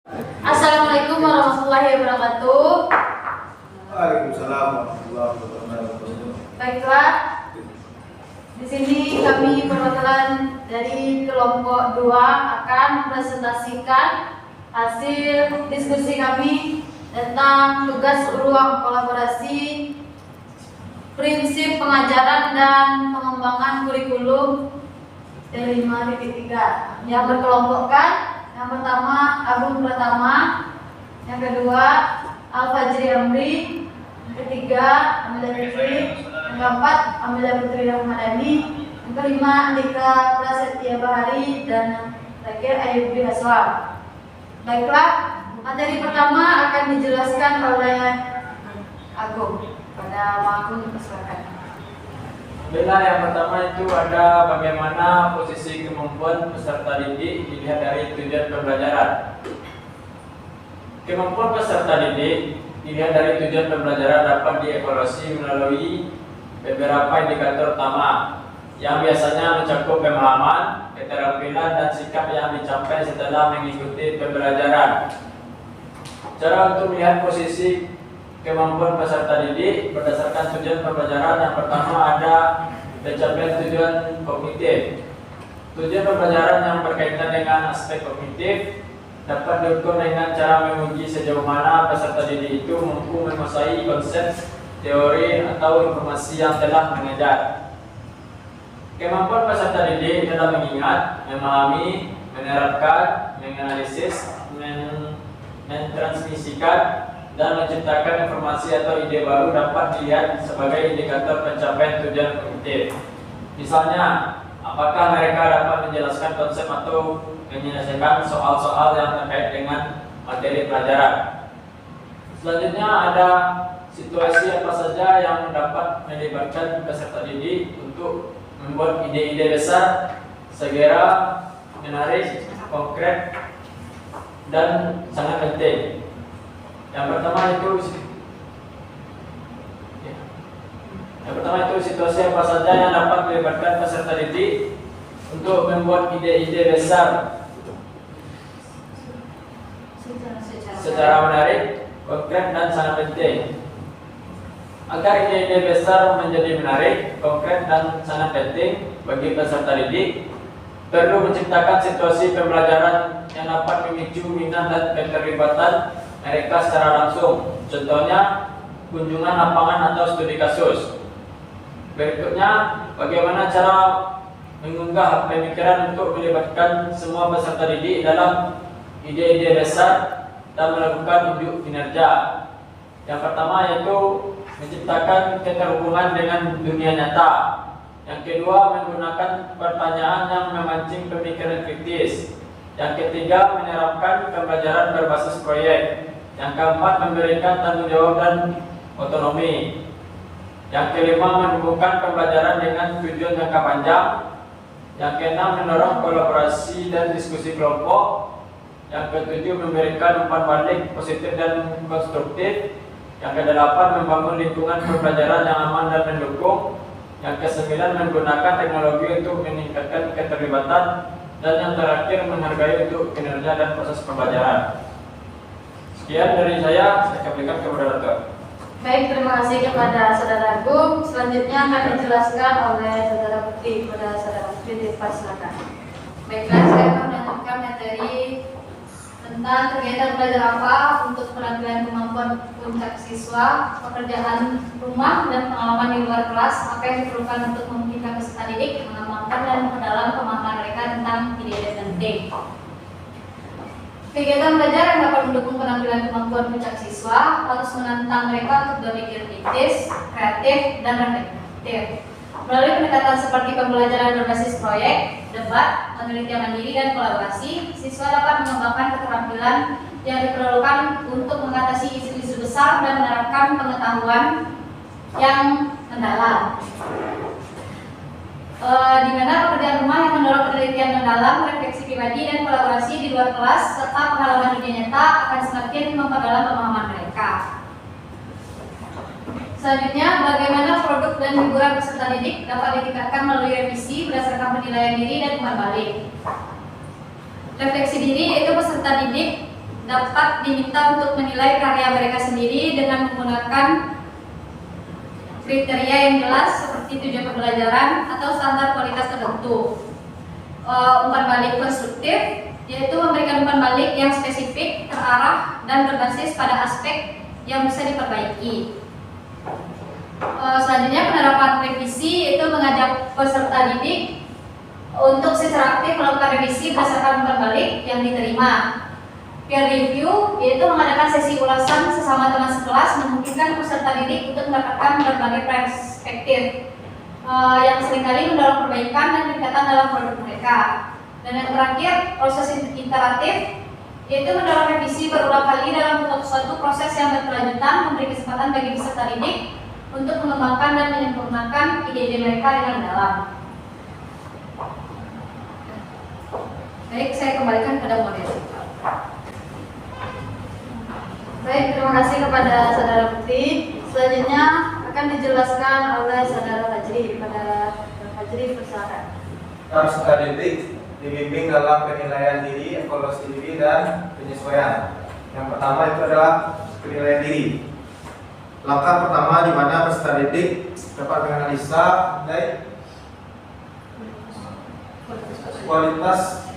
Assalamualaikum warahmatullahi wabarakatuh. Waalaikumsalam warahmatullahi wabarakatuh. Baiklah, di sini kami perwakilan dari kelompok 2 akan mempresentasikan hasil diskusi kami tentang tugas ruang kolaborasi, prinsip pengajaran dan pengembangan kurikulum T5.3 yang berkelompokkan. Yang pertama Agung Pratama, yang kedua Al-Fajri Amri, yang ketiga Amilia Fitri, yang keempat Amilia Putri Rahmadani, yang kelima Andika Prasetya Bahari, dan yang terakhir Ayubi Haswa. Baiklah, materi pertama akan dijelaskan oleh Agung. Pada Agung dipersilakan. Bila yang pertama itu ada bagaimana posisi kemampuan peserta didik dilihat dari tujuan pembelajaran. Kemampuan peserta didik dilihat dari tujuan pembelajaran dapat dievaluasi melalui beberapa indikator utama yang biasanya mencakup pemahaman, keterampilan, dan sikap yang dicapai setelah mengikuti pembelajaran. Cara untuk melihat posisi kemampuan peserta didik berdasarkan tujuan pembelajaran. Yang pertama ada pencapaian tujuan kognitif. Tujuan pembelajaran yang berkaitan dengan aspek kognitif dapat diukur dengan cara menguji sejauh mana peserta didik itu mampu menguasai konsep, teori, atau informasi yang telah mengajar. Kemampuan peserta didik dalam mengingat, memahami, menerapkan, menganalisis, mentransmisikan, dan menciptakan informasi atau ide baru dapat dilihat sebagai indikator pencapaian tujuan kognitif. Misalnya, apakah mereka dapat menjelaskan konsep atau menyelesaikan soal-soal yang terkait dengan materi pelajaran. Selanjutnya ada situasi apa saja yang dapat melibatkan peserta didik untuk membuat ide-ide besar, segera, menarik, konkret, dan sangat penting. Yang pertama itu situasi apa saja yang dapat melibatkan peserta didik untuk membuat ide-ide besar secara menarik, konkret, dan sangat penting. Agar ide-ide besar menjadi menarik, konkret, dan sangat penting bagi peserta didik, perlu menciptakan situasi pembelajaran yang dapat memicu minat dan keterlibatan mereka secara langsung. Contohnya, kunjungan lapangan atau studi kasus. Berikutnya, bagaimana cara mengunggah pemikiran untuk melibatkan semua peserta didik dalam ide-ide besar dan melakukan ujuk kinerja. Yang pertama yaitu menciptakan keterhubungan dengan dunia nyata. Yang kedua, menggunakan pertanyaan yang memancing pemikiran kritis. Yang ketiga, menerapkan pembelajaran berbasis proyek. Yang keempat, memberikan tanggung jawab dan otonomi. Yang kelima, menumbuhkan pembelajaran dengan tujuan jangka panjang. Yang keenam, mendorong kolaborasi dan diskusi kelompok. Yang ketujuh, memberikan umpan balik positif dan konstruktif. Yang kedelapan, membangun lingkungan pembelajaran yang aman dan mendukung. Yang kesembilan, menggunakan teknologi untuk meningkatkan keterlibatan. Dan yang terakhir, menghargai untuk kinerja dan proses pembelajaran. Sekian dari saya kembalikan kepada Dr. Baik, terima kasih kepada Saudara Agung. Selanjutnya akan dijelaskan oleh Saudara Putri. Kepada Saudara Putri, dipersilakan. Baiklah, saya akan melanjutkan materi tentang kegiatan belajar apa untuk penampilan kemampuan puncak siswa, pekerjaan rumah, dan pengalaman di luar kelas. Apa yang diperlukan untuk memungkinkan peserta didik mengamalkan dan memperdalam pemahaman mereka tentang ide-ide penting. Kegiatan belajar yang dapat mendukung penampilan kemampuan puncak siswa harus menantang mereka untuk berpikir kritis, kreatif, dan reflektif. Melalui pendekatan seperti pembelajaran berbasis proyek, debat, penelitian mandiri, dan kolaborasi, siswa dapat mengembangkan keterampilan yang diperlukan untuk mengatasi isu-isu besar dan menerapkan pengetahuan yang mendalam. Di mana pekerjaan rumah yang mendorong penelitian mendalam, refleksi pribadi, dan kolaborasi di luar kelas serta pengalaman dunia nyata akan semakin memperdalam pemahaman mereka. Selanjutnya, bagaimana produk dan hiburan peserta didik dapat ditingkatkan melalui revisi berdasarkan penilaian diri dan umpan balik. Refleksi diri yaitu peserta didik dapat diminta untuk menilai karya mereka sendiri dengan menggunakan kriteria yang jelas seperti tujuan pembelajaran atau standar kualitas tertentu. Umpan balik konstruktif yaitu memberikan umpan balik yang spesifik, terarah, dan berbasis pada aspek yang bisa diperbaiki. Selanjutnya penerapan revisi yaitu mengajak peserta didik untuk secara aktif melakukan revisi berdasarkan umpan balik yang diterima. Peer review yaitu mengadakan sesi ulasan sesama teman sekelas memungkinkan peserta didik untuk mendapatkan berbagai perspektif yang seringkali mendorong perbaikan dan peningkatan dalam produk mereka. Dan yang terakhir, proses iteratif yaitu mendorong revisi berulang kali dalam suatu proses yang berkelanjutan, memberi kesempatan bagi peserta didik untuk mengembangkan dan menyempurnakan ide-ide mereka dengan dalam. Baik, saya kembalikan pada model. Baik, terima kasih kepada Saudara Putri. Selanjutnya akan dijelaskan oleh Saudara Fajri. Pada Fajri, persilakan. Peserta didik dibimbing dalam penilaian diri, evaluasi diri, dan penyesuaian. Yang pertama itu adalah penilaian diri. Langkah pertama di mana peserta didik dapat menganalisa kualitas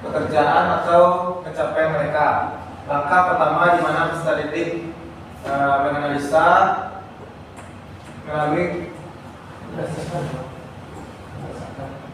pekerjaan atau pencapaian mereka. Langkah pertama di mana peserta didik menganalisa melalui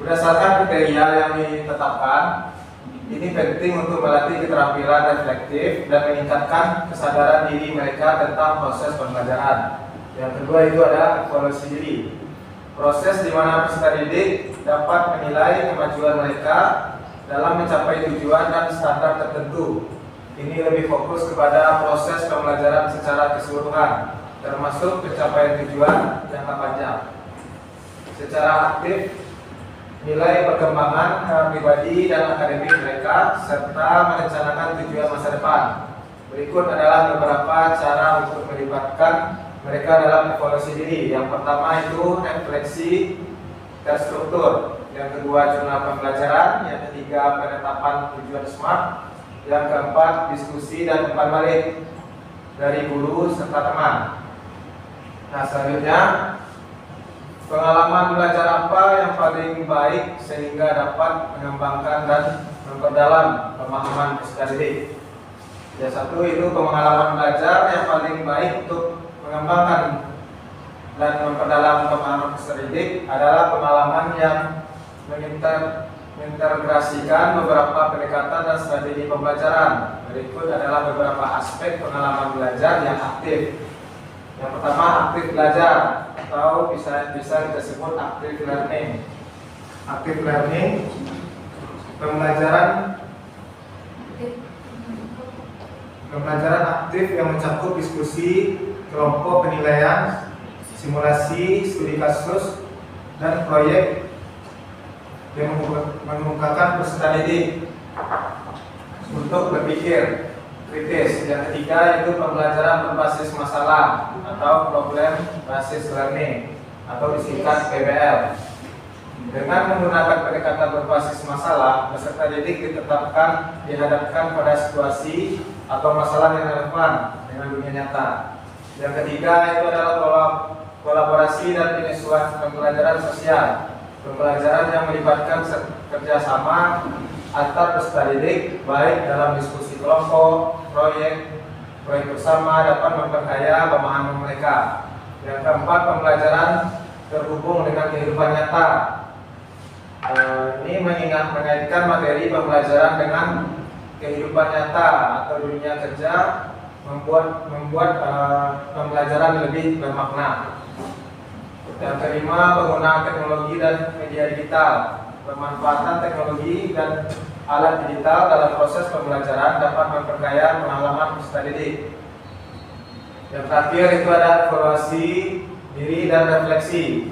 berdasarkan kriteria yang ditetapkan. Ini penting untuk melatih keterampilan reflektif dan meningkatkan kesadaran diri mereka tentang proses pembelajaran. Yang kedua itu adalah evaluasi diri. Proses di mana peserta didik dapat menilai kemajuan mereka dalam mencapai tujuan dan standar tertentu. Ini lebih fokus kepada proses pembelajaran secara keseluruhan, termasuk pencapaian tujuan jangka panjang. Secara aktif, nilai perkembangan pribadi dan akademik mereka, serta merencanakan tujuan masa depan. Berikut adalah beberapa cara untuk melibatkan mereka dalam evaluasi diri. Yang pertama itu refleksi terstruktur. Yang kedua jurnal pembelajaran. Yang ketiga penetapan tujuan SMART. Yang keempat diskusi dan umpan balik dari guru serta teman. Nah, selanjutnya pengalaman belajar apa yang paling baik sehingga dapat mengembangkan dan memperdalam pemahaman peserta didik. Yang satu itu pengalaman belajar yang paling baik untuk mengembangkan dan memperdalam pemahaman peserta didik adalah pengalaman yang mengintegrasikan beberapa pendekatan dan strategi pembelajaran. Berikut adalah beberapa aspek pengalaman belajar yang aktif. Yang pertama, aktif belajar atau bisa kita sebut active learning. Active learning, pembelajaran aktif yang mencakup diskusi, kelompok penilaian, simulasi, studi kasus, dan proyek yang mengemukakan peserta didik untuk berpikir kritis. Yang ketiga itu pembelajaran berbasis masalah atau problem basis learning atau disingkat PBL. Dengan menggunakan pendekatan berbasis masalah, peserta didik dihadapkan pada situasi atau masalah yang relevan dengan dunia nyata. Yang ketiga itu adalah kolaborasi dan penyesuaian pembelajaran sosial. Pembelajaran yang melibatkan kerjasama antar peserta didik, baik dalam diskusi kelompok, proyek bersama dapat memperkaya pemahaman mereka. Yang keempat, pembelajaran terhubung dengan kehidupan nyata. Ini mengaitkan materi pembelajaran dengan kehidupan nyata atau dunia kerja, membuat pembelajaran lebih bermakna. Yang kelima, penggunaan teknologi dan media digital. Pemanfaatan teknologi dan alat digital dalam proses pembelajaran dapat memperkaya pengalaman peserta didik. Yang terakhir itu ada evaluasi diri dan refleksi.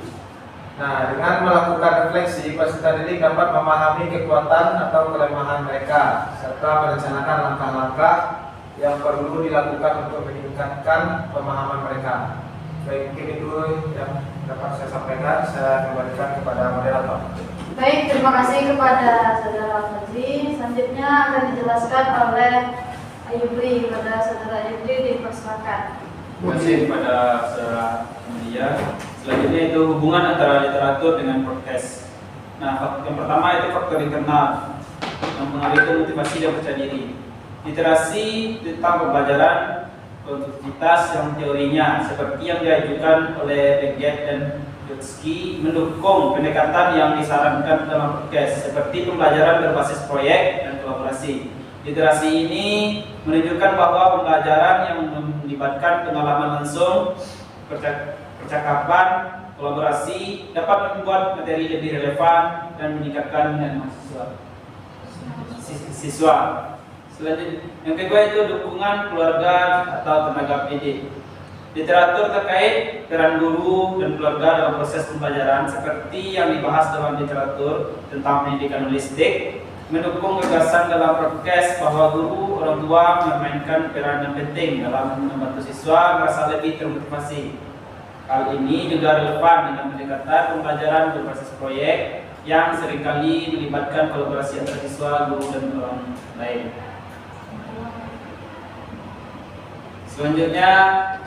Nah, dengan melakukan refleksi, peserta didik dapat memahami kekuatan atau kelemahan mereka serta merencanakan langkah-langkah yang perlu dilakukan untuk meningkatkan pemahaman mereka. Baik, mungkin itu yang dapat saya sampaikan. Saya kembalikan kepada moderator. Baik, terima kasih kepada Saudara Fajri. Selanjutnya akan dijelaskan oleh Ayubri. Kepada saudara Ayubri dipersilakan. Terima kasih kepada saudara Media. Selanjutnya itu hubungan antara literatur dengan podcast. Nah, yang pertama itu faktor internal yang mengalir motivasi dan percaya diri. Literasi tentang pembelajaran produktivitas yang teorinya seperti yang diajukan oleh Beckett dan Jutsky mendukung pendekatan yang disarankan dalam podcast seperti pembelajaran berbasis proyek dan kolaborasi. Literasi ini menunjukkan bahwa pembelajaran yang melibatkan pengalaman langsung, percakapan, kolaborasi dapat membuat materi lebih relevan dan meningkatkan minat siswa. Selanjutnya, yang kedua itu dukungan keluarga atau tenaga pendidik. Literatur terkait peran guru dan keluarga dalam proses pembelajaran seperti yang dibahas dalam literatur tentang pendidikan holistik mendukung gagasan dalam podcast bahwa guru orang tua memainkan peran yang penting dalam membantu siswa merasa lebih termotivasi. Hal ini juga relevan dengan pendekatan pembelajaran berbasis proyek yang seringkali melibatkan kolaborasi antar siswa, guru, dan orang lain. Selanjutnya,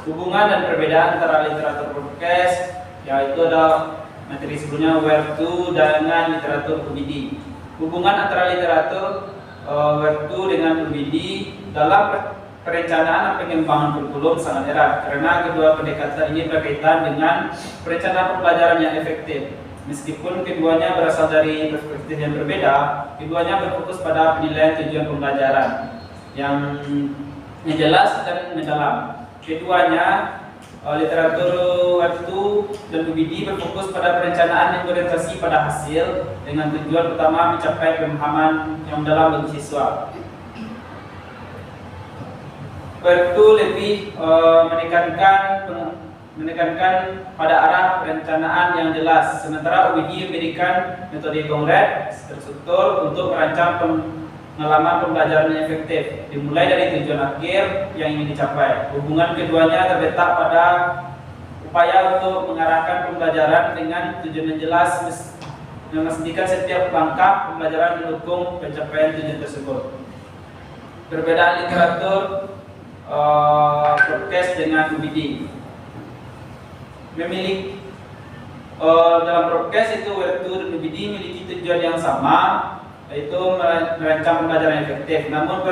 hubungan dan perbedaan antara literatur podcast, yaitu ada materi sebelumnya where to dengan literatur UBD. Hubungan antara literatur where to dengan UBD dalam perencanaan dan pengembangan kurikulum sangat erat karena kedua pendekatan ini berkaitan dengan perencanaan pembelajaran yang efektif. Meskipun keduanya berasal dari perspektif yang berbeda, keduanya berfokus pada penilaian tujuan pembelajaran yang jelas dan mendalam. Keduanya, literatur waktu dan UBD berfokus pada perencanaan yang berorientasi pada hasil dengan tujuan utama mencapai pemahaman yang mendalam bagi siswa. Waktu lebih menekankan pada arah perencanaan yang jelas, sementara UBD memberikan metode konkret terstruktur untuk merancang pengalaman pembelajaran yang efektif, dimulai dari tujuan akhir yang ingin dicapai. Hubungan keduanya terletak pada upaya untuk mengarahkan pembelajaran dengan tujuan yang jelas, memastikan setiap langkah pembelajaran mendukung pencapaian tujuan tersebut. Perbedaan literatur podcast dengan UBD. Dalam podcast itu waktu dan UBD memiliki tujuan yang sama, yaitu merancang pembelajaran efektif, namun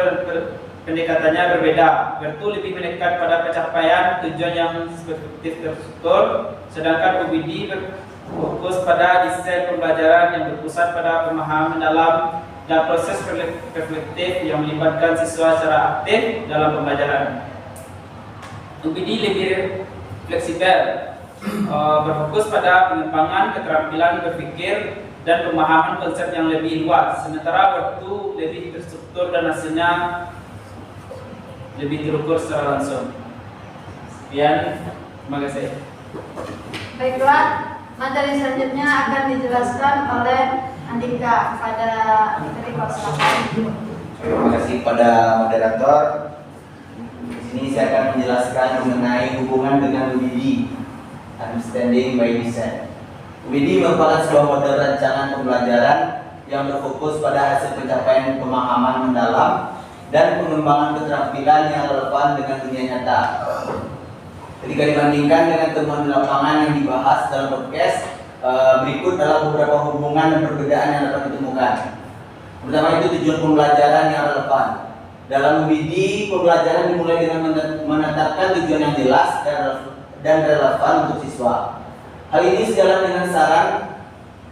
pendekatannya berbeda. Waktu lebih menekan pada pencapaian tujuan yang spesifik terstruktur, sedangkan UBD berfokus pada desain pembelajaran yang berpusat pada pemahaman dalam dan proses reflektif yang melibatkan siswa secara aktif dalam pembelajaran. UBD lebih fleksibel, berfokus pada pengembangan keterampilan berpikir dan pemahaman konsep yang lebih luas, sementara waktu lebih terstruktur dan hasilnya lebih terukur secara langsung. Sekian, terima kasih. Baiklah, materi selanjutnya akan dijelaskan oleh Andika pada materi silakan. Terima kasih kepada moderator. Di sini saya akan menjelaskan mengenai hubungan dengan UBD, Understanding by Design. UBD merupakan sebuah model rancangan pembelajaran yang berfokus pada hasil pencapaian pemahaman mendalam dan pengembangan keterampilan yang relevan dengan dunia nyata. Ketika dibandingkan dengan temuan di lapangan yang dibahas dalam podcast, berikut adalah beberapa hubungan dan perbedaan yang dapat ditemukan. Pertama itu tujuan pembelajaran yang relevan. Dalam UBD, pembelajaran dimulai dengan menetapkan tujuan yang jelas dan relevan untuk siswa. Hal ini sejalan dengan saran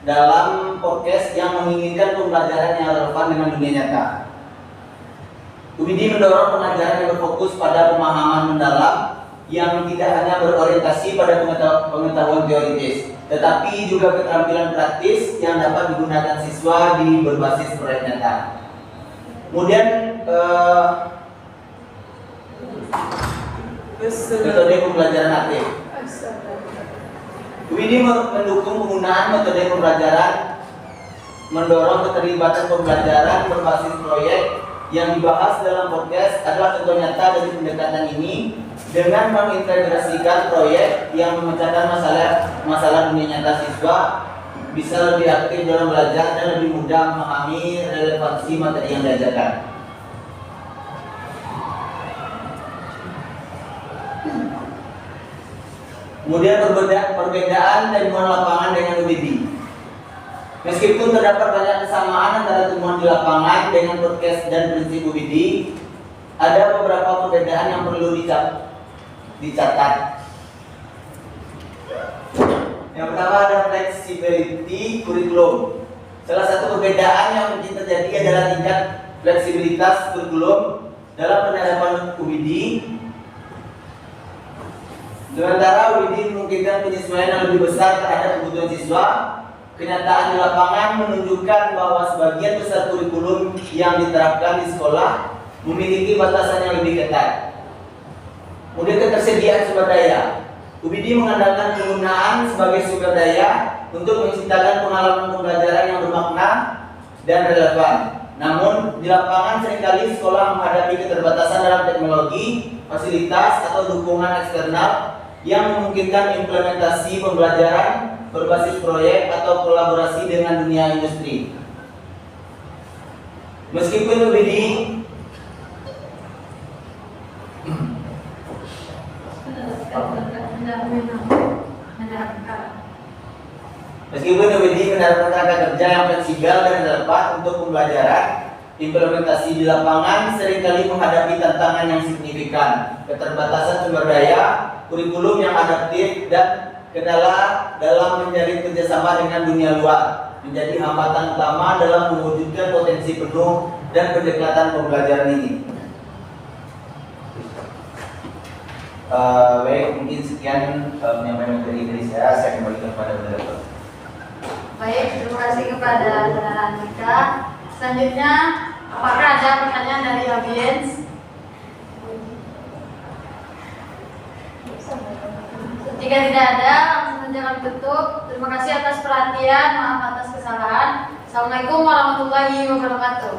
dalam podcast yang menginginkan pembelajaran yang relevan dengan dunia nyata. UBD mendorong pengajaran yang berfokus pada pemahaman mendalam yang tidak hanya berorientasi pada pengetahuan teoritis, tetapi juga keterampilan praktis yang dapat digunakan siswa di berbasis proyek nyata. Kemudian metode pembelajaran aktif. UBD mendukung penggunaan metode pembelajaran, mendorong keterlibatan pembelajaran berbasis proyek yang dibahas dalam podcast adalah contoh nyata dari pendekatan ini dengan mengintegrasikan proyek yang memecahkan masalah dunia nyata siswa bisa lebih aktif dalam belajar dan lebih mudah memahami relevansi materi yang diajarkan. Kemudian perbedaan temuan lapangan dengan UBD. Meskipun terdapat banyak kesamaan antara temuan di lapangan dengan podcast dan prinsip UBD, ada beberapa perbedaan yang perlu dicatat. Yang pertama ada flexibility kurikulum. Salah satu perbedaan yang mungkin terjadi adalah tingkat fleksibilitas kurikulum dalam penerapan UBD. Sementara UBD memungkinkan penyesuaian yang lebih besar terhadap kebutuhan siswa, kenyataan di lapangan menunjukkan bahwa sebagian besar kurikulum yang diterapkan di sekolah memiliki batasan yang lebih ketat. Kemudian ketersediaan sumber daya. UBD mengandalkan penggunaan sebagai sumber daya untuk menciptakan pengalaman pembelajaran yang bermakna dan relevan. Namun, di lapangan seringkali sekolah menghadapi keterbatasan dalam teknologi, fasilitas, atau dukungan eksternal yang memungkinkan implementasi pembelajaran berbasis proyek atau kolaborasi dengan dunia industri. Meskipun UBD mendapat tenaga kerja yang fleksibel dan relevan untuk pembelajaran, implementasi di lapangan seringkali menghadapi tantangan yang signifikan, keterbatasan sumber daya, kurikulum yang adaptif, dan kendala dalam menjalin kerjasama dengan dunia luar menjadi hambatan utama dalam mewujudkan potensi penuh dan pendekatan pembelajaran ini. Baik, mungkin sekian penyampaian dari saya kembalikan kepada moderator. Baik, terima kasih kepada saudara Andika. Selanjutnya, apakah ada pertanyaan dari audiens? Jika tidak ada, langsung saja kami tutup. Terima kasih atas perhatian, maaf atas kesalahan. Assalamualaikum warahmatullahi wabarakatuh.